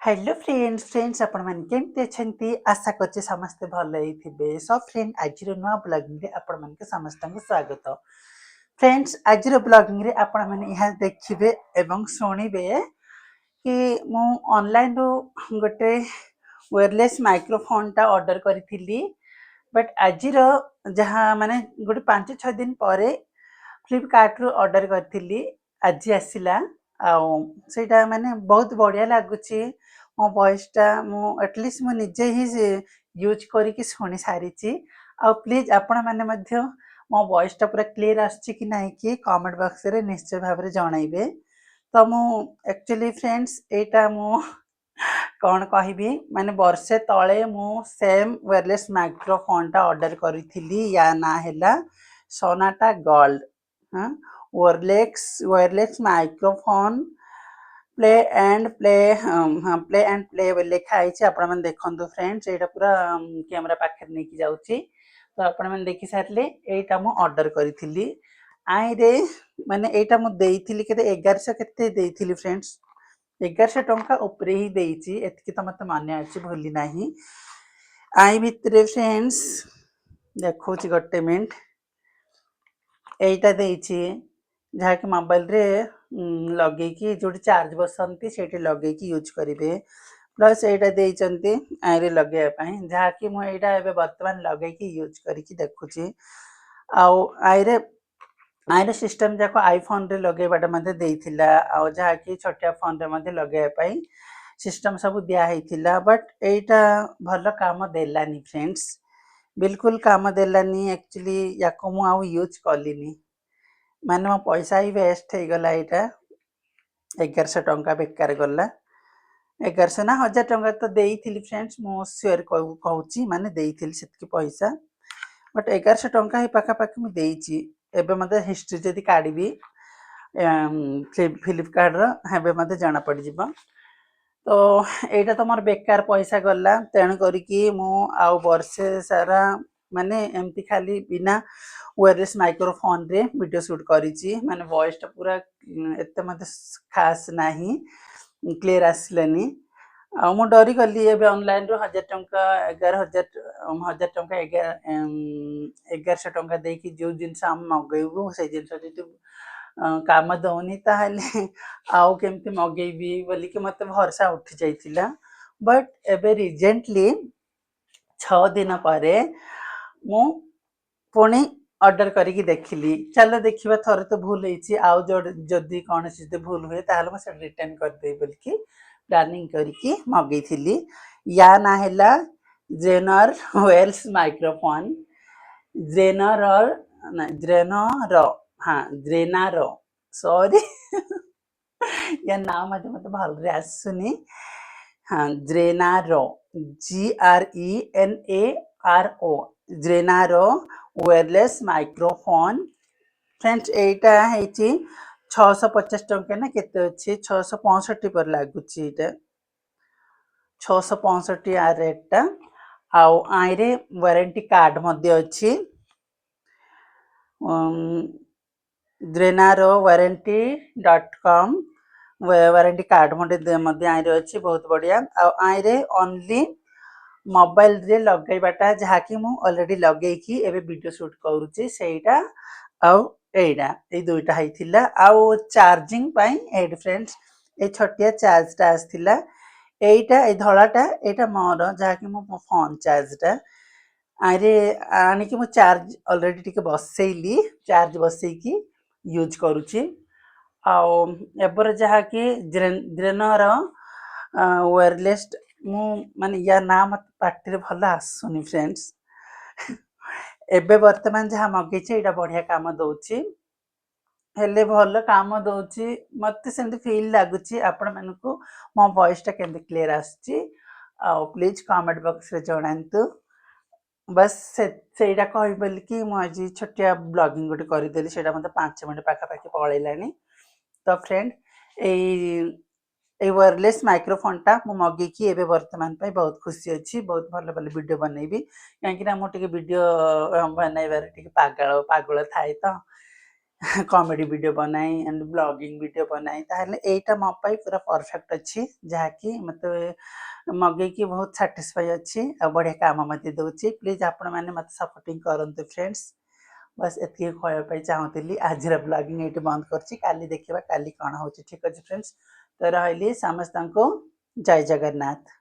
Hello friends आपण माने केमती अछंती आशा करछि समस्त भल थे सो फ्रेंड आज नुआ ब्लॉगिंग रे आपण मानके समस्त स्वागत। फ्रेंड्स आज ब्लॉगिंग रे आपण माने यहाँ देखिबे एवं सुनिबे कि मु ऑनलाइन रो गोटे वायरलेस माइक्रोफोन टा ऑर्डर करी बट आज जहाँ माने गोटे 5-6 दिन पर फ्लिपकार्ट रू ऑर्डर करी आज आसला आईटा माने बहुत बढ़िया लगुच मो वॉइसटा एटलिस्ट मु निजे ही यूज करके शुणी सारी आ प्लीज आपण मैंने मो वॉइसटा पूरा क्लीयर आसछि कि नहीं कि कमेंट बॉक्स रे निश्चय भाव में जनइबे। तो मु एक्चुअली फ्रेंड्स एटा मु कौन कहबी माने वर्षे तले मु सेम वायरलेस माइक्रोफोन टा ऑर्डर करी या ना हैला सोनाटा गोल्ड हाँ wireless microphone play and play लिखाई आपण मैंने देखो फ्रेंड्स ये पूरा कैमरा पाखे नहीं जाऊँगी तो आपण मैंने देखी सारे यहीटा मु ऑर्डर करी आईरे माने एटा मु देइथिली केते 1100 केते देइथिली फ्रेंड्स 1100 टंका ऊपर ही देइची एतकी तो मते माने अछि भूली नाही आई भितरे फ्रेंड्स देखो गोटे मिनट एटा देइची जहाँ कि मोबाइल रे लगे कि जो चार्ज बसंती से लगे कि यूज करेंगे प्लस यहाँ देते आईरे लगे जहाँ कि मुझे बर्तमान लगे कि यूज करके देखुची आईरे आईरे सिस्टम जाक आईफोन रे लगेबाटा मते देइथिला आ जहाँ कि छोटिया फोन रे मते लगेबा सिस्टम सब दिया बट एटा भल काम देलानी फ्रेंड्स बिल्कुल काम देलानी एक्चुअली या मु आउ यूज कलिनी माने मो पैसा ही वेस्ट हो गला यहाँ 1100 टंका बेकार गला 1100 ना 1000 टंका तो देइथिली फ्रेंड्स मो शेयर कहूची माने देइथिली सेतकी पैसा बट 1100 टंका ही पाखा पाखी मु देइची एबे मते हिस्ट्री जदी काढिबी फ्लिपकार्ट रो हेबे मते जाना पड़ जिवो तो एटा तो मोर बेकार पैसा गला तेण करिकी मु आउ वर्षे सारा माने एमती खाली बिना वायरलेस माइक्रोफोन रे वीडियो शूट करिची माने वॉइस टा पूरा एते मते खास नाही क्लियर आसलेनी आ मु डरी गली एबे ऑनलाइन रो 1000 टंका 11000 टंका 1100 टंका देकी जो जिनस हम मगेबू से जिनस जति काम दौनी ताहले आउ केमती मगेबी बोली कि मते भरोसा उठी जाइतिला बट एबे रिसेंटली 6 दिन परे मु पुणी ऑर्डर करिकी देखिली चलो देखिबा थरे तो भूल होईची आउ जदी कौन से भूल हुए ताहले म रिटर्न कर दे बोलकी प्लानिंग करिकी मगेइथिली या ना हैला जेनर वेल्स माइक्रोफोन जेनर ना जेनर हाँ जेनार सॉरी या नाम मते भल रे आसुनी हाँ जेनारो GRENARO जेनारो वायरलेस माइक्रोफोन फ्रेंड्स एटा हेची 650 टंका ना केते अछि 665 पर लागुची एटा 665 आ रेटटा आउ आइरे वारंटी कार्ड मध्ये अछि ग्रेनारो वारंटी.com वारंटी कार्ड मध्ये आइरे अछि बहुत बढ़िया आइरे ओनली मोबाइल रे लगेबाटा जहाँ कि मु ऑलरेडी लगेकी एबे वीडियो शूट करूची सेटा आउ एडा ए दुईटा हैथिला आउ चार्जिंग पाई एड फ्रेंड्स ए छोटिया चार्ज टा आस्थिला एटा ए धलाटा एटा मोर जहाँ कि मो फोन चार्जटा आरे आनी कि मु चार्ज ऑलरेडी टिके बसैली चार्ज बसैकी यूज करूची आउ एबर जहाँ कि ग्रेनर वायरलेस मु माने या नाम पार्टी रे भल आसुनी फ्रेंड्स एबे वर्तमान जहाँ मगेची एटा बढ़िया काम दउची हेले भल काम दउची मते सेंती फील लागुची आपण मानकू मो वॉइस टा केंते क्लियर आसची आ प्लीज कमेंट बॉक्स रे जणांतु बस सेटा कहि बोली कि मु आज छोटिया ब्लॉगिंग गोटे करदेली सेटा मते 5 मिनिट पाखा पाखी पळैलानी तो फ्रेंड ए वायरलेस माइक्रोफोन टा मु मगेकी एबे वर्तमान पे बहुत खुशी अछि बहुत भल भल वीडियो बनैबी काहेकि ना मो टिके वीडियो बनैबार टिके पागल थाए तो कॉमेडी वीडियो बनाई एंड ब्लॉगिंग वीडियो बनाई ताहले एटा मो पाई पूरा परफेक्ट अछि जहाँकि मतलब मगेकी बहुत सैटिस्फाई अच्छी और बढ़िया काम मत दଉଛି प्लीज आपण माने मत सपोर्टिंग करंतु फ्रेंड्स बस एतिके कहया चाहूली आज ब्लॉगिंग ये बंद करछि काली देखिबा काली कौन होची ठीक अछि फ्रेंड्स तो रहली समस्त को जय जगन्नाथ।